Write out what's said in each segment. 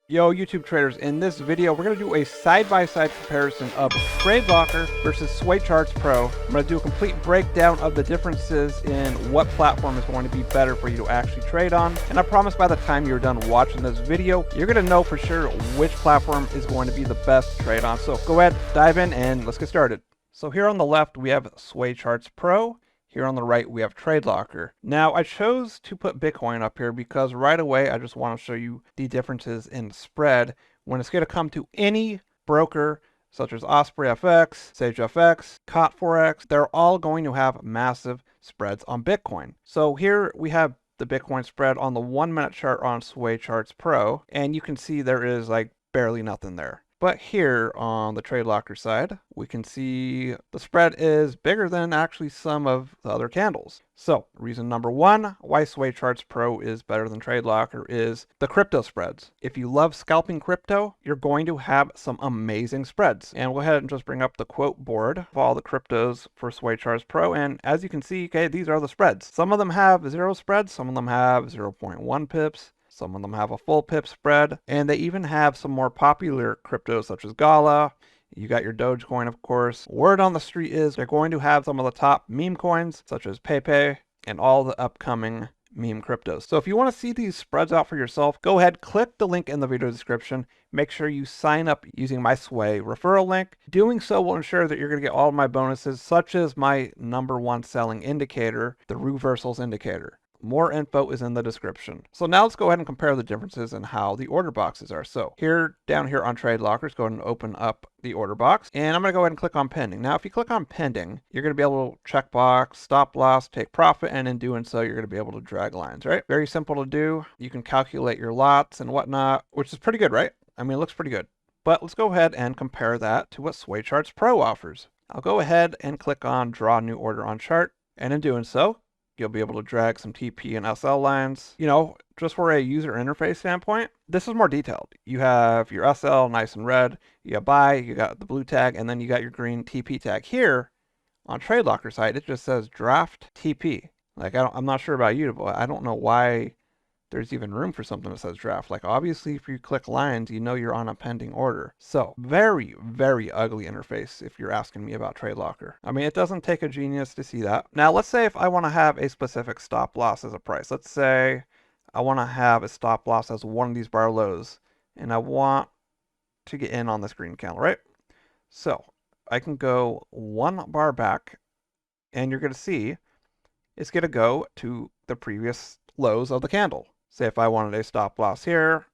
Yo, YouTube traders, in this video, we're going to do a side-by-side comparison of TradeLocker versus Sway Charts Pro. I'm going to do a complete breakdown of the differences in what platform is going to be better for you to actually trade on. And I promise by the time you're done watching this video, you're going to know for sure which platform is going to be the best to trade on. So go ahead, dive in, and let's get started. So here on the left, we have Sway Charts Pro. Here on the right, we have TradeLocker. Now, I chose to put Bitcoin up here because right away, I just want to show you the differences in spread when it's going to come to any broker, such as Osprey FX, Sage FX, Cot FOREX. They're all going to have massive spreads on Bitcoin. So here we have the Bitcoin spread on the 1 minute chart on Sway Charts Pro, and you can see there is like barely nothing there. But here on the TradeLocker side, we can see the spread is bigger than actually some of the other candles. So reason number one why Sway Charts Pro is better than TradeLocker is the crypto spreads. If you love scalping crypto, you're going to have some amazing spreads. And we'll go ahead and just bring up the quote board of all the cryptos for Sway Charts Pro. And as you can see, okay, these are the spreads. Some of them have zero spreads, some of them have 0.1 pips. Some of them have a full pip spread, and they even have some more popular cryptos such as Gala. You got your Dogecoin, of course. Word on the street is they're going to have some of the top meme coins such as Pepe and all the upcoming meme cryptos. So if you want to see these spreads out for yourself, go ahead, click the link in the video description. Make sure you sign up using my Sway referral link. Doing so will ensure that you're going to get all of my bonuses, such as my #1 selling indicator, the reversals indicator. More info is in the description. So now let's go ahead and compare the differences in how the order boxes are. So here, down here on TradeLocker, go ahead and open up the order box. And I'm going to go ahead and click on pending. Now, if you click on pending, you're going to be able to check box, stop loss, take profit, and in doing so, you're going to be able to drag lines, right? Very simple to do. You can calculate your lots and whatnot, which is pretty good, right? I mean, it looks pretty good. But let's go ahead and compare that to what Sway Charts Pro offers. I'll go ahead and click on Draw New Order on Chart. And in doing so, you'll be able to drag some TP and SL lines. You know, just for a user interface standpoint, this is more detailed. You have your SL nice and red, you have buy, you got the blue tag, and then you got your green TP tag. Here on TradeLocker side, it just says draft TP. Like, I'm not sure about you, but I don't know why there's even room for something that says draft. Like, obviously, if you click lines, you know you're on a pending order. So very, very ugly interface if you're asking me about TradeLocker. I mean, it doesn't take a genius to see that. Now, let's say if I want to have a specific stop loss as a price. Let's say I want to have a stop loss as one of these bar lows, and I want to get in on this green candle, right? So I can go one bar back, and you're going to see it's going to go to the previous lows of the candle. Say if I wanted a stop loss here,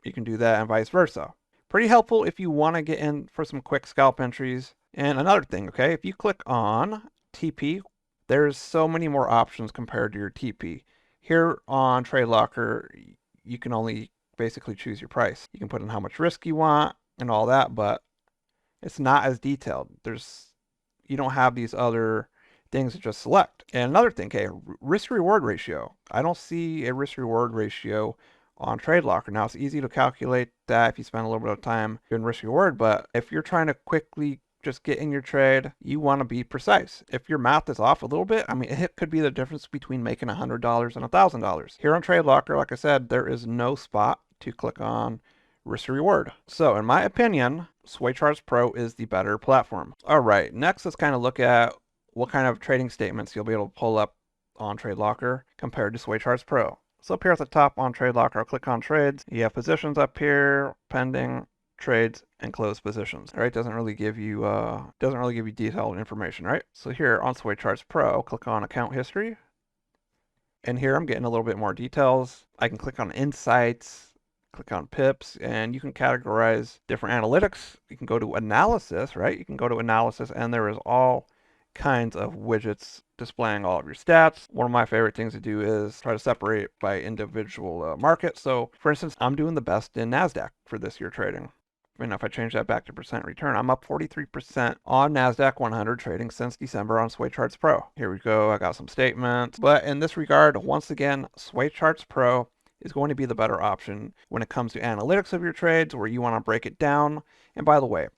you can do that and vice versa. Pretty helpful if you want to get in for some quick scalp entries. And another thing, okay, if you click on TP, there's so many more options compared to your TP. Here on TradeLocker, you can only basically choose your price. You can put in how much risk you want and all that, but it's not as detailed. You don't have these other things to just select. And another thing, okay, risk-reward ratio. I don't see a risk-reward ratio on TradeLocker. Now, it's easy to calculate that if you spend a little bit of time doing risk-reward, but if you're trying to quickly just get in your trade, you want to be precise. If your math is off a little bit, I mean, it could be the difference between making $100 and $1,000. Here on TradeLocker, like I said, there is no spot to click on risk reward. So in my opinion, Sway Charts Pro is the better platform. All right, next let's kind of look at what kind of trading statements you'll be able to pull up on TradeLocker compared to Sway Charts Pro. So up here at the top on TradeLocker, I'll click on trades. You have positions up here, pending, trades, and closed positions. All right, doesn't really give you detailed information, right? So here on Sway Charts Pro, click on account history. And here I'm getting a little bit more details. I can click on insights, click on pips, and you can categorize different analytics. You can go to analysis, right? You can go to analysis, and there is all kinds of widgets displaying all of your stats. One of my favorite things to do is try to separate by individual market. So for instance, I'm doing the best in NASDAQ for this year trading. And if I change that back to percent return, I'm up 43% on NASDAQ 100 trading since December on Sway Charts Pro. Here we go. I got some statements. But in this regard, once again, Sway Charts Pro is going to be the better option when it comes to analytics of your trades, where you want to break it down. And by the way,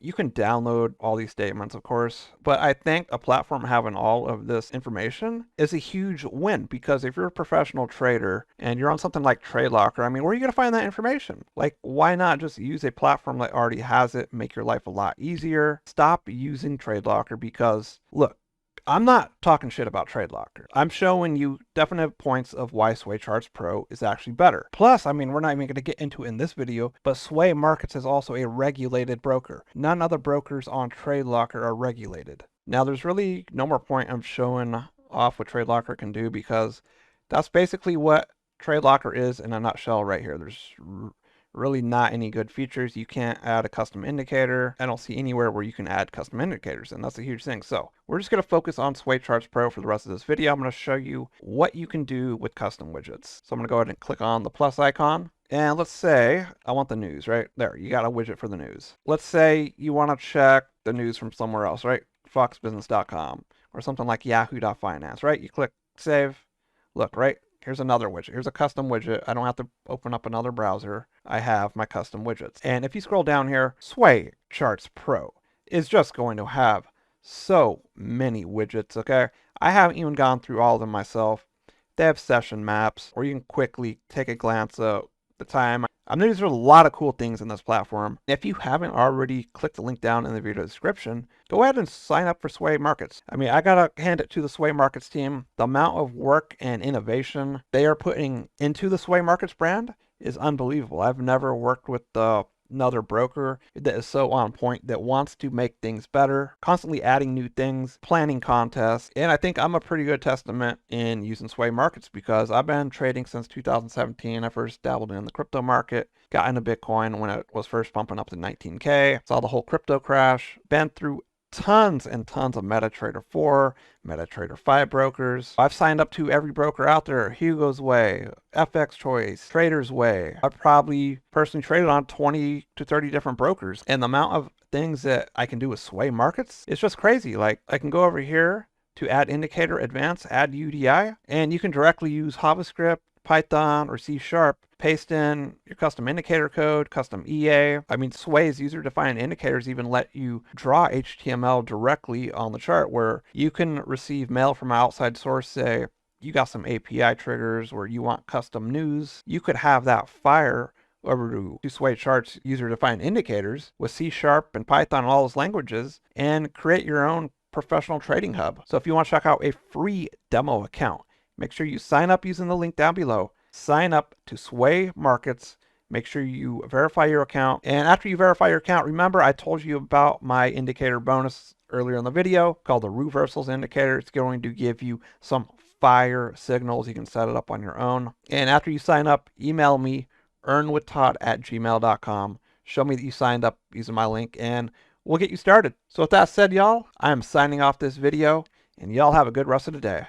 You can download all these statements, of course, but I think a platform having all of this information is a huge win, because if you're a professional trader and you're on something like TradeLocker, I mean, where are you going to find that information? Like, why not just use a platform that already has it, make your life a lot easier? Stop using TradeLocker, because look, I'm not talking shit about TradeLocker. I'm showing you definite points of why Sway Charts Pro is actually better. Plus, I mean, we're not even going to get into it in this video, but Sway Markets is also a regulated broker. None of the brokers on TradeLocker are regulated. Now, there's really no more point of showing off what TradeLocker can do, because that's basically what TradeLocker is in a nutshell right here. There's really not any good features. You can't add a custom indicator. I don't see anywhere where you can add custom indicators, and that's a huge thing. So we're just going to focus on Sway Charts Pro for the rest of this video. I'm going to show you what you can do with custom widgets. So I'm going to go ahead and click on the plus icon. And let's say I want the news, right? There, you got a widget for the news. Let's say you want to check the news from somewhere else, right? foxbusiness.com or something like yahoo.finance, right? You click save. Look, right? Here's another widget. Here's a custom widget. I don't have to open up another browser. I have my custom widgets. And if you scroll down here, Sway Charts Pro is just going to have so many widgets, okay? I haven't even gone through all of them myself. They have session maps, where you can quickly take a glance at the time. I mean, there's a lot of cool things in this platform. If you haven't already, click the link down in the video description. Go ahead and sign up for Sway Markets. I mean, I gotta hand it to the Sway Markets team. The amount of work and innovation they are putting into the Sway Markets brand is unbelievable. I've never worked with another broker that is so on point, that wants to make things better, constantly adding new things, planning contests. And I think I'm a pretty good testament in using Sway Markets, because I've been trading since 2017. I first dabbled in the crypto market, got into Bitcoin when it was first pumping up to 19K, saw the whole crypto crash, been through tons and tons of MetaTrader 4, MetaTrader 5 brokers. I've signed up to every broker out there: Hugo's Way, FX Choice, Trader's Way. I've probably personally traded on 20 to 30 different brokers, and the amount of things that I can do with Sway Markets is just crazy. Like, I can go over here to add indicator advance, add UDI, and you can directly use JavaScript, Python, or C#, paste in your custom indicator code, custom EA. I mean, Sway's user-defined indicators even let you draw HTML directly on the chart, where you can receive mail from an outside source. Say you got some API triggers where you want custom news, you could have that fire over to Sway Charts user-defined indicators with C# and Python and all those languages, and create your own professional trading hub. So if you want to check out a free demo account, make sure you sign up using the link down below. Sign up to Sway Markets. Make sure you verify your account. And after you verify your account, remember I told you about my indicator bonus earlier in the video called the reversals indicator. It's going to give you some fire signals. You can set it up on your own. And after you sign up, email me, earnwithtodd@gmail.com. Show me that you signed up using my link, and we'll get you started. So with that said, y'all, I am signing off this video, and y'all have a good rest of the day.